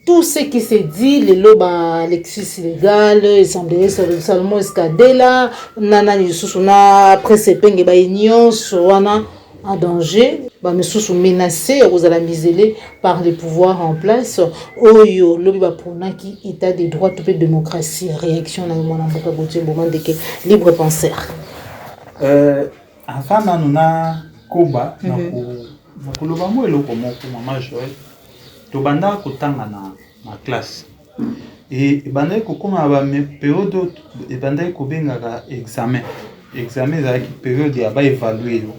tout ce qui se dit le loba Alexis Légal semblait Salomon Escadela nana yususu na presse penge ba union soana en danger mais sous menacé aux la miselée par les pouvoirs en place oyo lobi ba prona qui état de droit de démocratie réaction na mona mboka gotier moment de que libre penseur avant na koba nakoloba mo eloko moko mama Joël tobanda kotanga na classe et ebandaki kokoma ba période ebandaki kobengaka examen ezalaki période ya baévaluer yo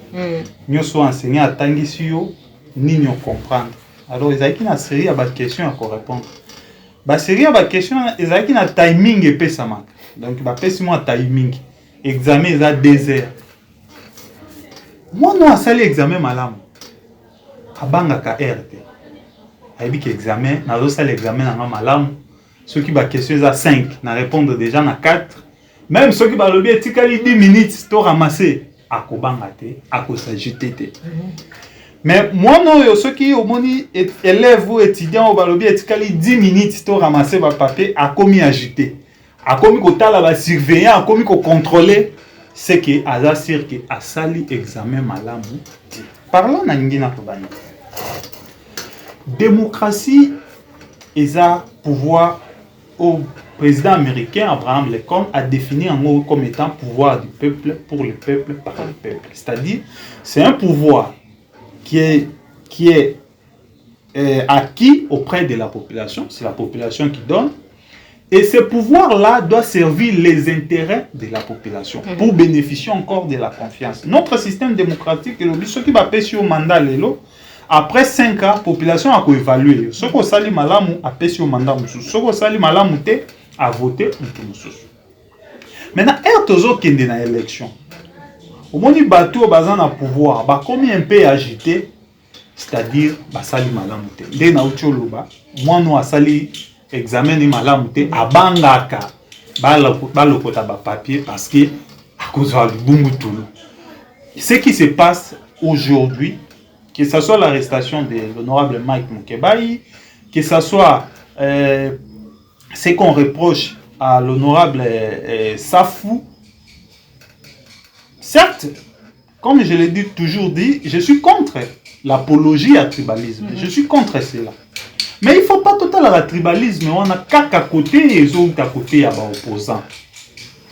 nyonso enseignant atangisi yo nini comprendre alors ezalaki na série ya baquestion ya korépondre basérie ya baquestion ezalaki na timing epesamaka donc bapesi mwa timing examen eza 2 heures mwana asali examen malamu abangaka RT ayebi ke examen nazosala examen nanga malamu soki baquestion eza 5 na répondre déjà na 4 même soki balobi etikali 10 minutes to ramasser akobanga te akosajite te mais mwana oyo soki omoni élève ou étudiant o balobi etikali 10 minutes to ramasser ba papier akomi agité akomi kotala ba surveillant akomi ko contrôler c'est que aza sûr que asali examen malamu te parlons na ngina ko bani démocratie eza pouvoir au président américain Abraham Lincoln a défini en gros comme étant pouvoir du peuple pour le peuple par le peuple. C'est-à-dire, c'est un pouvoir qui est acquis auprès de la population. C'est la population qui donne. Et ce pouvoir-là doit servir les intérêts de la population pour bénéficier encore de la confiance. Notre système démocratique, ce qui va passer au mandat, après 5 ans, la population a évalué. Ce qu'on sali malamu a passé au mandat. Ce qu'on sali malamu a voté. Maintenant, il y a une élection. Au moment où bateau bazan na pouvoir, ba comme un peu agité, c'est-à-dire ba sali malamu te. Dès na ucholoba, moi no asali examen ni malamu te abangaka ba lokota ba papier parce que à cause du bungu tulu. Ce qui se passe aujourd'hui, que ce soit l'arrestation de l'honorable Mike Mukebai, que ce soit ce qu'on reproche à l'honorable Safou. Certes, comme je l'ai toujours dit, je suis contre l'apologie à tribalisme. Je suis contre cela. Mais il ne faut pas total le tribalisme. On a qu'à côté et autres à côté à opposants.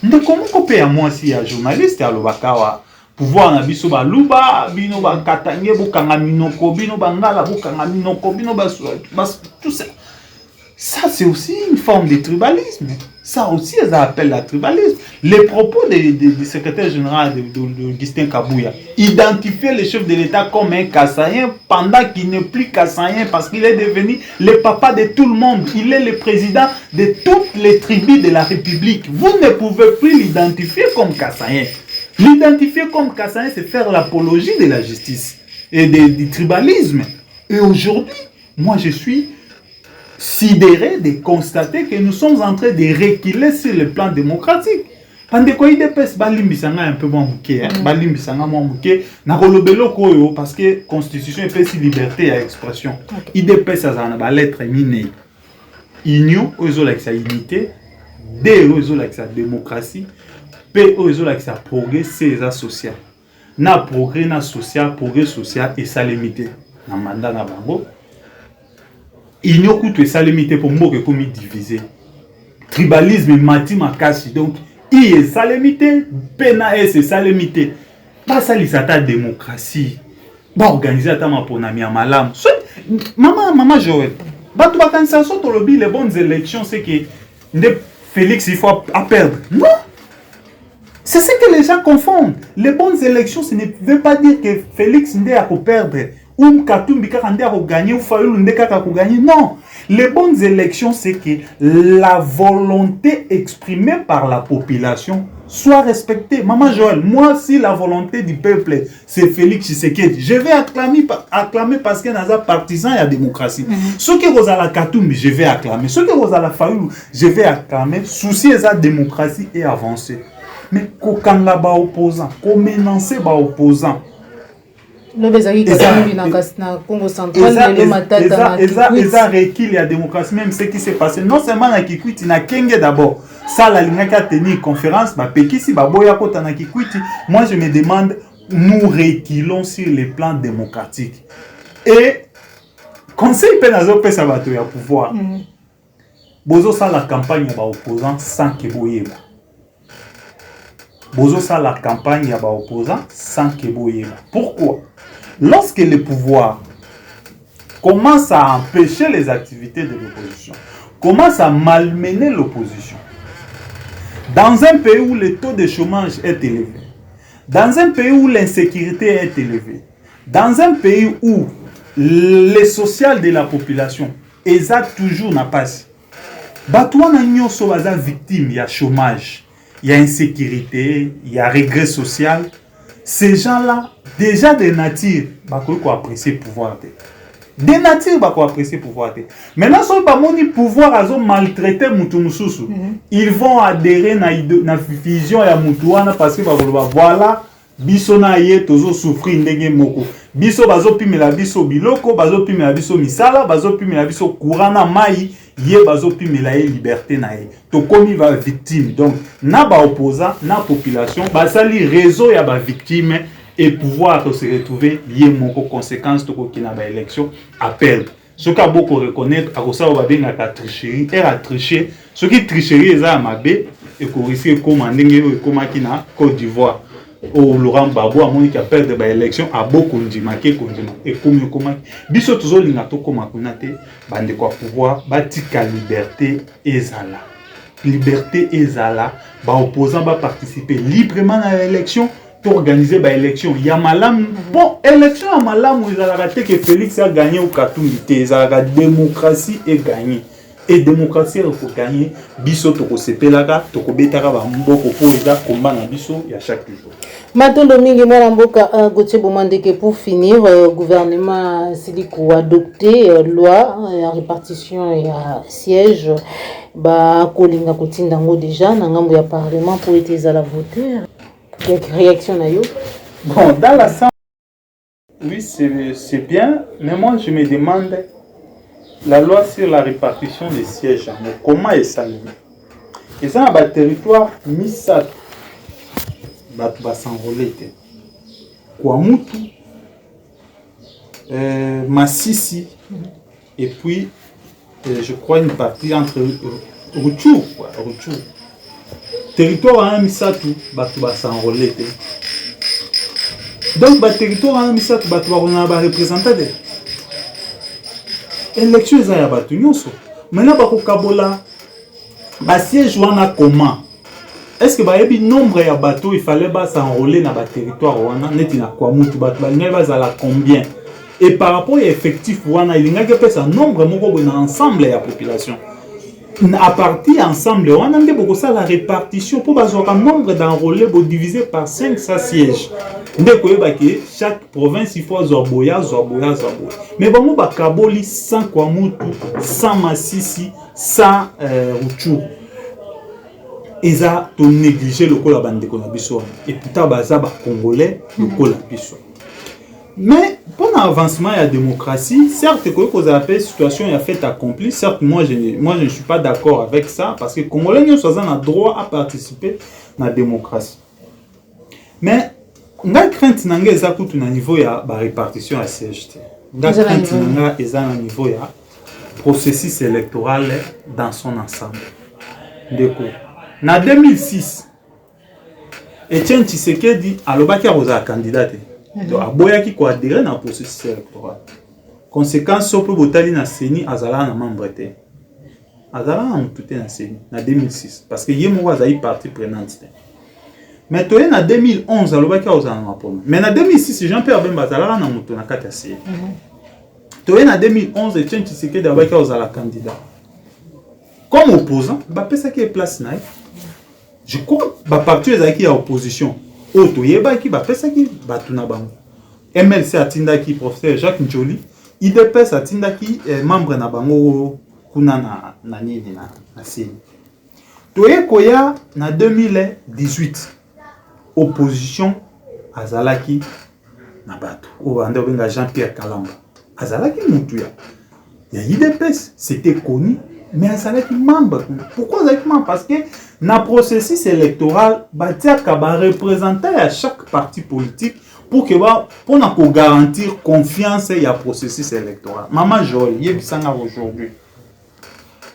Donc comment on peut à moi si un journaliste à l'Obakawa pouvoir na biso ba luba bino ba katange bukanga minoko bino bangala bukanga minoko bino ba tout ça. Ça c'est aussi une forme de tribalisme. Ça aussi ça appelle la tribalisme. Les propos du secrétaire général d'Augustin Kabouya, identifier le chef de l'État comme un Kassaïen pendant qu'il n'est plus Kassaïen parce qu'il est devenu le papa de tout le monde. Il est le président de toutes les tribus de la République. Vous ne pouvez plus l'identifier comme Kassaïen. L'identifier comme Kassaïen, c'est faire l'apologie de la justice et du tribalisme. Et aujourd'hui, moi je suis sidéré de constater que nous sommes en train de reculer sur le plan démocratique. Pendant que l'IDPS balimbisanga un peu moins bouquet, balimbisanga moins bouquet, na kolobelo koyo parce que constitution et puis liberté à expression. IDPS ça na ba lettre miné. Union ozo la sa unité, D ozo la sa démocratie, P ozo la sa progrès c'est social. Na progrès na social, progrès social et ça limité. Na mandat na bango. Union coûte ça limité pour moi que comme divisé. Tribalisme mati makasi donc I est ça limité, pena est ça limité. Pas ça lisata démocratie. Ba organiser ta ma pona mi malam. Maman Joël. Ba tu ba ça sur lobby les bonnes élections c'est que Félix il faut à perdre. Non. C'est ce que les gens confondent. Les bonnes élections ce ne veut pas dire que Félix ndé a perdre. Ou Katumbi Kakande a gagné, ou Fayou Ndeka a gagné. Non. Les bonnes élections, c'est que la volonté exprimée par la population soit respectée. Maman Joël, moi, si la volonté du peuple, c'est Félix Tshisekedi, je vais acclamer parce qu'il y a des partisans et la démocratie. Ceux qui ont la Katumbi, je vais acclamer. Ceux qui ont la Fayou, je vais acclamer. Souci de la démocratie et avancer. Mais quand la opposant, commencer ba opposant, le bezaki kasami na Congo central le matata na recul la démocratie même ce qui s'est passé non seulement na Kikwiti na Kenge d'abord ça la ligne qui a tenu conférence ba pekisi ba boya kota na Kikwiti moi je me demande nous reculons sur le plan démocratique et conseil penazo pesa bato ya pouvoir bozo ça la campagne ba opposant sans que boyeba bozo ça la campagne ya ba opposant sans que boyeba pourquoi Lorsque le pouvoir commence à empêcher les activités de l'opposition, commence à malmener l'opposition, dans un pays où le taux de chômage est élevé, dans un pays où l'insécurité est élevée, dans un pays où le social de la population est toujours n'a pas. Batouan a sont victimes, il y a chômage, il y a insécurité, il y a regret social. Ces gens-là, déjà des natures, ils apprécier le pouvoir. Des natures, ils apprécier le pouvoir. Maintenant, si ils ont pouvoir à maltraiter Moutoumoussou, ils vont adhérer à la vision de Moutouana parce que voilà, biso na ye tozo souffrir ndenge moko. Biso bazo pimela biso biloko, bazo pimela biso misala, bazo pimela biso courant na mai, ye bazo pimela ye liberté na ye. To komi va victime. Donc na ba opposant, na population, basali réseau ya ba victime et pouvoir se retrouver ye moko conséquence to ko kina ba élection appel. Ce qu'a beaucoup reconnaître à ça va bien la tricherie, et à tricher, ce qui tricherie est à mabé et qu'on risque comme ndenge comme kina Côte d'Ivoire. Au Laurent Gbagbo a moni qui a perdu des élections à beaucoup de marqué et comme biso toujours lingato comme akunate bande quoi pouvoir batika liberté ezala ba opposant va participer librement à l'élection pour organiser ba élection ya malam bon élection à malam où ezala raté que Félix a gagné au Katumbi ezala démocratie et gagné. Et démocratie, il faut gagner. Biso toko sepelaka, toko betaka ba mboko po eza combat na biso ya chaque jour. Matondo mingi mwana mboka Gauthier Bomandeke pour finir gouvernement Siliko adopté loi ya répartition ya siège ba kolinga kotinda ngo déjà na ngambo ya parlement pour être à la voter. Quelle réaction na yo? Bon, dans la salle, oui, c'est bien, mais moi je me demande la loi sur la répartition des sièges, comment est saluée? Et ça, dans le territoire, Missat, va s'enrôler. Kouamoutou, Massissi, et puis, je crois, une partie entre Rouchou. Territoire, Missatou, va s'enrôler. Donc, le territoire, Missatou, va représenter. Élection za ya batu nyonso. Maintenant bako kabola ba siège wana comment? Est-ce que ba yebi nombre ya bateau il fallait ba s'enrôler na ba territoire wana neti na kwa mutu batu ba ngeba za la combien? Et par rapport à effectif wana il ngaka pesa nombre moko na ensemble ya population. À partir ensemble wana nde boko ça la répartition pour bazoka nombre d'enrôlés bo divisé par 5 ça siège. Chaque province il faut zoboya. Mais bon, ba kaboli sans Kwamutu, sans Massissi, sans Rouchou. Ils ont négligé le col bande de biso. Et pourtant baza ba congolais le col biso. Mais pour l'avancement de la démocratie, certes que vous avez situation a fait accompli, certes moi je ne suis pas d'accord avec ça parce que congolais nous avons droit à participer à la démocratie. Mais nga crainte nanga eza kutu na niveau ya ba répartition à siège. Nga crainte nanga eza na niveau ya processus électoral dans son ensemble. Ndeko. Na 2006 Etienne Tshisekedi alobaki akoza candidat. Donc aboyaki ko adhérer na processus électoral. Conséquence so pe botali na CENI azala na membre te. Azala na mututé na CENI na 2006 parce que yemo azali partie prenante. Mais en 2011, mais en 2006, Jean-Pierre Bemba a été en 2011, Etienne Tshisekedi a été candidat. Comme opposant, il a été place. Je crois que parti est en opposition. MLC Atindaki, professeur Jacques Njoli, IDPS Atindaki, membre na bango kuna na nini na CENI. Toye koya na 2018. Opposition azalaki na bato o ande benga Jean-Pierre Kalamba azalaki mutuya ya IDPS c'était connu mais azalaki membre. Pourquoi azalaki membre? Parce que na processus électoral batiaka ba représentant à chaque parti politique pour que pour na ko garantir confiance ya processus électoral. Maman Joël yebisanga aujourd'hui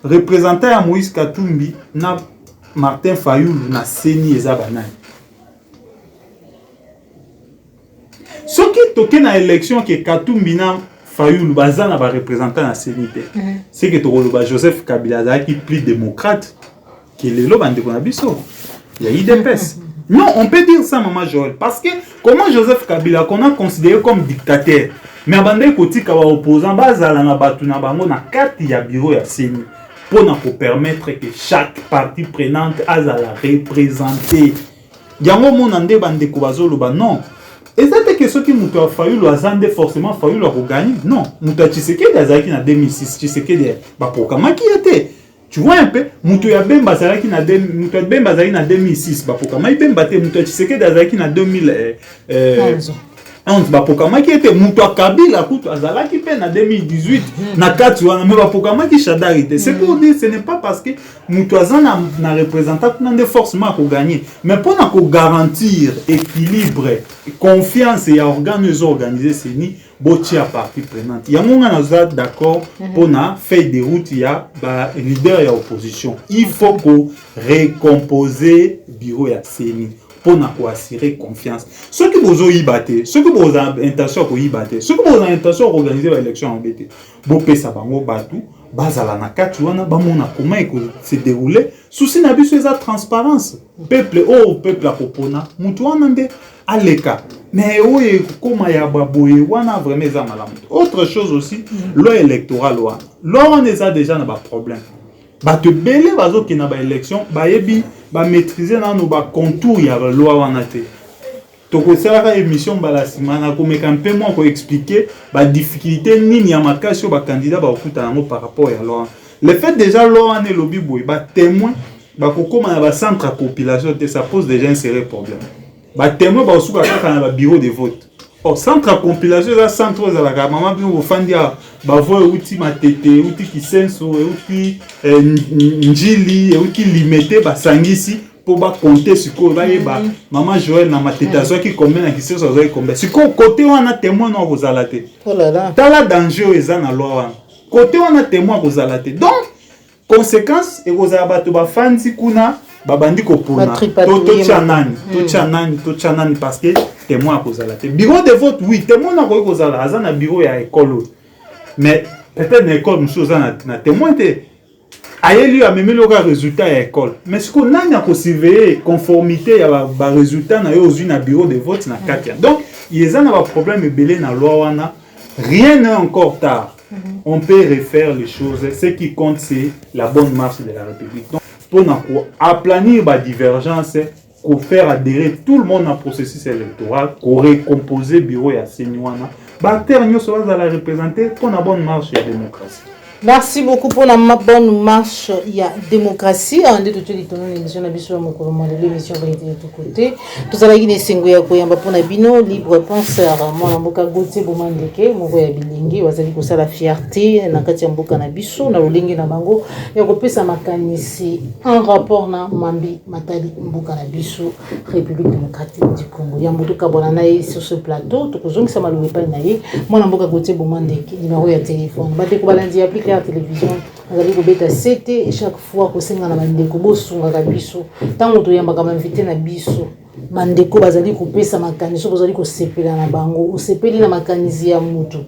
représentant ya Moïse Katumbi na Martin Fayulu na CENI ezabana. Ce qui toke na élection ke Katumbi na Fayulu baza na ba représentant na CNP. C'est que tokoloba Joseph Kabila qui plus démocrate que lelo bande ko na biso. Il y a IDPS. Non, on peut dire ça, Maman Joël, parce que comment Joseph Kabila qu'on a considéré comme dictateur, mais abandé côté kawa opposant bazala na batu na bango na carte ya bureau ya CENI pour permettre que chaque partie prenante azala représenter. Yango mon ande bande ko bazolo ba non. Et ça que ceux qui muto Fayulu azande forcément Fayulu a gagné. Non, muto Tshisekedi azaki na 2006, Tshisekedi ba pokama ki était. Tu vois un peu, muto ya Bemba azaki na 2006, ba pokama Bemba te muto Tshisekedi azaki na 2011. Bapokama qui était muto Kabila kutu azalaki pe na 2018 na kati wana mais bapokama qui chadarité. C'est pour dire ce n'est pas parce que muto azana na représentant na de forcément ko gagner, mais pour na ko garantir équilibre, confiance et organes organisés c'est ni boti à partie prenante. Ya monga na d'accord pour na feuille de route ya ba leader ya opposition. Il faut ko recomposer bureau ya CENI pour assurer confiance. Ceux qui vous ont battu, ceux qui vous ont intention de battre, ceux qui vous ont intention d'organiser l'élection en BT, vous pouvez savoir battu, bazala na kati wana ba mona comment se dérouler. Souci na biso eza transparence. Peuple a popona, mutu wana nde aleka. Mais oui, comment ya baboye wana vraiment eza malamu. Autre chose aussi, loi électorale wana. Loi wana eza déjà na ba problème. Ba te belé bazo ki na ba élection, ba yebi ba maîtriser na no ba contour ya ba loi wana te. Toko sala émission bala simana ko meka un peu moins ko expliquer ba difficulté nini ya makasi ba candidat ba okuta nango par rapport à loi. Le fait déjà loi wana lobby boy ba témoin ba kokoma na ba centre à population te ça pose déjà un sérieux problème. Ba témoin ba osuka kaka na ba bureau de vote. Oh, centre à compilation, là, centre à la maman, puis on va dire, bah, voilà, outil matete, outil qui senso, outil njili, outil limité, bah, sangisi, pour bah, compter sur quoi, bah, maman Joël, na matete, soit qui combien, qui sait, soit combien. Si côté, on a témoin, non, vous allez. Oh là là. Dans la danger, ils ont la loi. Côté, on a témoin, vous allez. Donc, conséquence, et vous avez bah, fancy kuna, babandi ko pona to chanani parce que témoin kozala te bureau de vote oui témoin na ko kozala azana bureau ya école mais peut-être na école monsieur na témoin te ayeli a même le résultat ya école mais ce qu'on a ko surveiller conformité ya ba résultat na yo na bureau de vote na katia donc ils ont un problème belé na loi wana rien n'est encore tard on peut refaire les choses ce qui compte c'est la bonne marche de la République donc, pour aplanir la divergence, pour faire adhérer tout le monde dans le processus électoral, pour recomposer le bureau à Senywana, nous sommes à la représenter pour la bonne marche de la démocratie. Merci beaucoup pour la bonne marche. Il y a démocratie. On dit tout de suite l'émission de l'émission vérité de tous côtés. Tout à l'heure, Sengoya Koyamba pour Nabino, libre penseur. Moi, Mboka Gauthier Bomandeke, Mogoya Bilingi, Wazali Kosa la fierté, Nakati Mboka Nabiso, na Olingi na Bango, et Kopesa Makanisi, un rapport na Mambi Matali Mboka Nabiso, République démocratique du Congo. Yamboto Kabonanae sur ce plateau, Tokozong Samaloué Panaye, moi, Mboka Gauthier Bomandeke, numéro de téléphone. Bate Kobalandi applique la télévision, on a dit que c'était et chaque fois que c'est dans la bandeko bosunga kabiso tant que yamba kama invité na biso bandeko bazali couper sa makaniso bazali ko sepela na bango o sepeli na makanizi ya mutu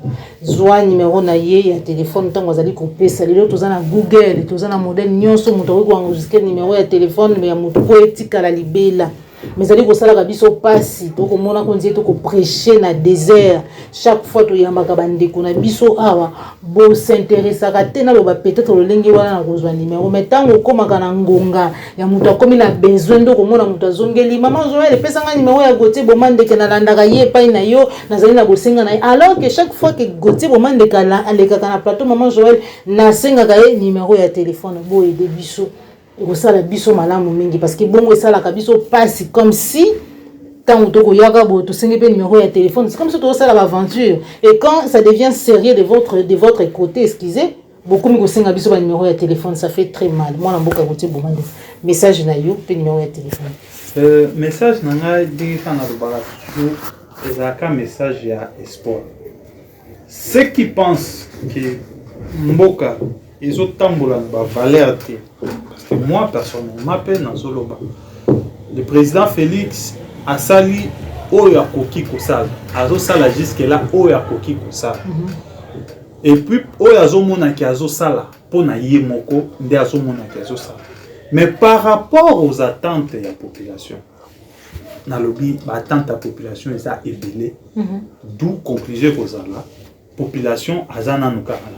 zwa numéro na ye ya téléphone tant bazali couper ça lelo tozana Google tozana modèle nyonso mutu ko enregistrer numéro ya téléphone mais ya mutu ko etika la libela mais ali ko sala kabiso pasi to ko mona ko nzie to ko prêcher na désert chaque fois to yamba ka bandeko na biso awa bo s'intéressa ka tena lo ba peut-être le lengi wana na kozwa numéro mais tango koma kana ngonga ya mutu akomi na besoin ndo ko mona mutu azongeli maman Joël pesa nga numéro ya Gauthier Bomandeke na landaka ye pa na yo nazali na bosenga na alors que chaque fois que Gauthier Bomandeke aleka kana plateau maman Joël na senga ka ye numéro ya téléphone bo aider biso et ça la biso malamu mingi parce que bongo ça la kabiso passe comme si tant que yaka bo to sengi pe numéro ya téléphone c'est comme si to ça la aventure et quand ça devient sérieux de votre côté excusez beaucoup mi ko senga biso ba numéro ya téléphone ça fait très mal moi na mboka Gauthier Bomandeke message na yo pe numéro ya téléphone message na nga di kana do bara ezaka message ya espoir ceux qui pensent que mboka ils ont tambola ba valeur te parce que moi personnellement m'appelle dans Zoloba le président Félix a sali oyo akoki kosala azosala jusque là oyo akoki kosala et puis oyo azomonaki azosala mpona ye moko nde azomonaki azosala. Mais par rapport aux attentes de la population, dans le lobby, l'attente de la population est ébélée. D'où conclusion que la population a na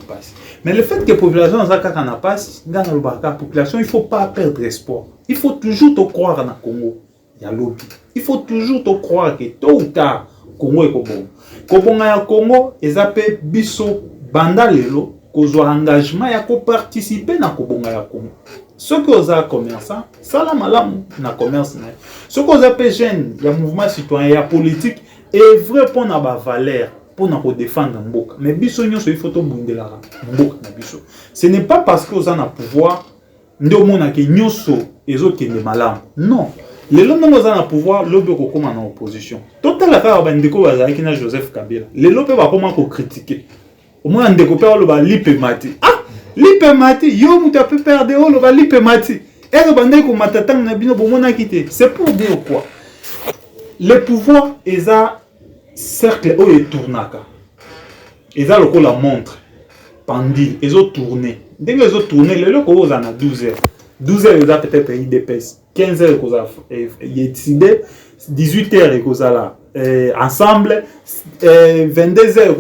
passe. Mais le fait que la population a na passe, dans la population, il ne faut pas perdre espoir. Il faut toujours te croire dans le Congo. Il y a lobby. Il faut toujours te croire que tôt ou tard, Congo est bon. Kobonga ya Congo, ils appellent biso banda lelo, kozo engagement ya ko participer na kobonga ya Congo. Ceux qui ont commerçant, ça la malam na commerce. Ceux qui ont jeunes, il y a mouvement citoyen, il y a politique, et vrai pour na ba valeur, pour na défendre Mboka. Mais biso nyonso il faut to bundela Mboka na biso. Ce n'est pas parce que vous avez pouvoir ndio mona ke nyonso ezokende malam. Non. Les gens qui ont le pouvoir, ils sont en opposition. Tout à l'heure, ils ont Joseph Kabila. Les gens ont critiqué. Au moins, ils ont Lipe Mati. Ah! Lipe Mati, yo muta peut perdre le Lipe Mati. Et le bandé ko matatang na bino bomona quitté. C'est pour dire quoi? Le pouvoir est un cercle où il tournaka. Ils ont le la montre. Pendule, ils ont tourné. Dès qu'ils ont tourné, les gens ont 12 heures. 12 heures, ils ont peut-être IDPS. 15 heures, ils ont décidé. 18 heures, ils ont ensemble. 22 heures,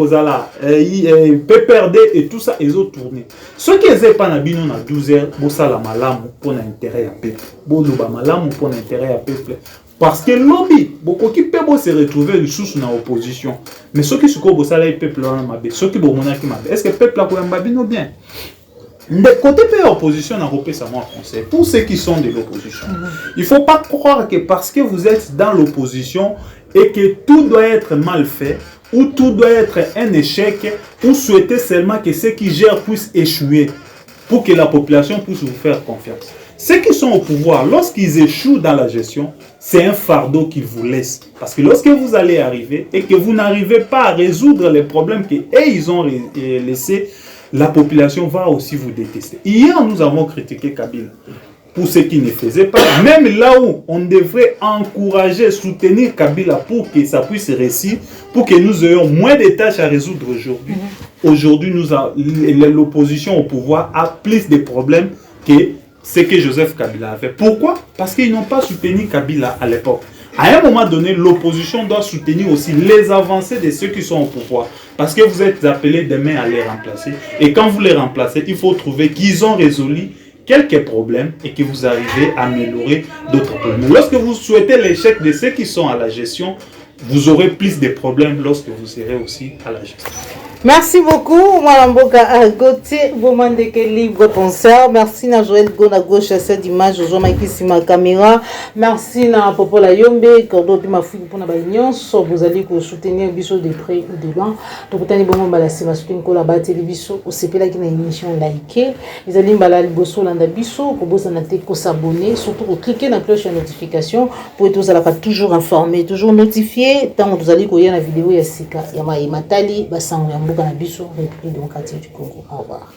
ils ont PPRD et tout ça, ils ont tourné. Ceux qui n'ont pas 12 heures, ils ont malam pour l'intérêt à peuple. Ils ont malam pour l'intérêt à peuple. Parce que lobby, beaucoup qui peuvent se retrouver sous dans l'opposition. Mais ceux qui sont au peuple, ceux qui sont est-ce que le peuple a bien? De côté de l'opposition, on a repris ça en français. Pour ceux qui sont de l'opposition, il ne faut pas croire que parce que vous êtes dans l'opposition et que tout doit être mal fait, ou tout doit être un échec, ou souhaitez seulement que ceux qui gèrent puissent échouer pour que la population puisse vous faire confiance. Ceux qui sont au pouvoir, lorsqu'ils échouent dans la gestion, c'est un fardeau qu'ils vous laissent. Parce que lorsque vous allez arriver et que vous n'arrivez pas à résoudre les problèmes qu'ils ont laissés, la population va aussi vous détester. Hier, nous avons critiqué Kabila pour ce qu'il ne faisait pas. Même là où on devrait encourager, soutenir Kabila pour que ça puisse réussir, pour que nous ayons moins de tâches à résoudre aujourd'hui. Aujourd'hui, l'opposition au pouvoir a plus de problèmes que ce que Joseph Kabila a fait. Pourquoi? Parce qu'ils n'ont pas soutenu Kabila à l'époque. À un moment donné, l'opposition doit soutenir aussi les avancées de ceux qui sont au pouvoir. Parce que vous êtes appelés demain à les remplacer. Et quand vous les remplacez, il faut trouver qu'ils ont résolu quelques problèmes et que vous arrivez à améliorer d'autres problèmes. Lorsque vous souhaitez l'échec de ceux qui sont à la gestion, vous aurez plus de problèmes lorsque vous serez aussi à la gestion. Merci beaucoup, Mwalamboka Gauthier, moment de quel libre penseur. Merci à Joël Gona gauche à cette image, Jean-Michel Sima caméra. Merci à Popola Yombe, Cordo Pima Fouille pour la Bagnon. Vous allez soutenir Bisso de près ou de loin. Donc, vous allez bon balasser ma soutenir la bas télévision au CP là qui n'a émission like. Vous allez balal bosso landa Bisso pour vous en être s'abonner, surtout pour cliquer dans la cloche de notification pour être toujours informé, toujours notifié. Tant que vous allez courir la vidéo Yassika, Yama et Matali, Bassan République démocratique du Congo. Au revoir.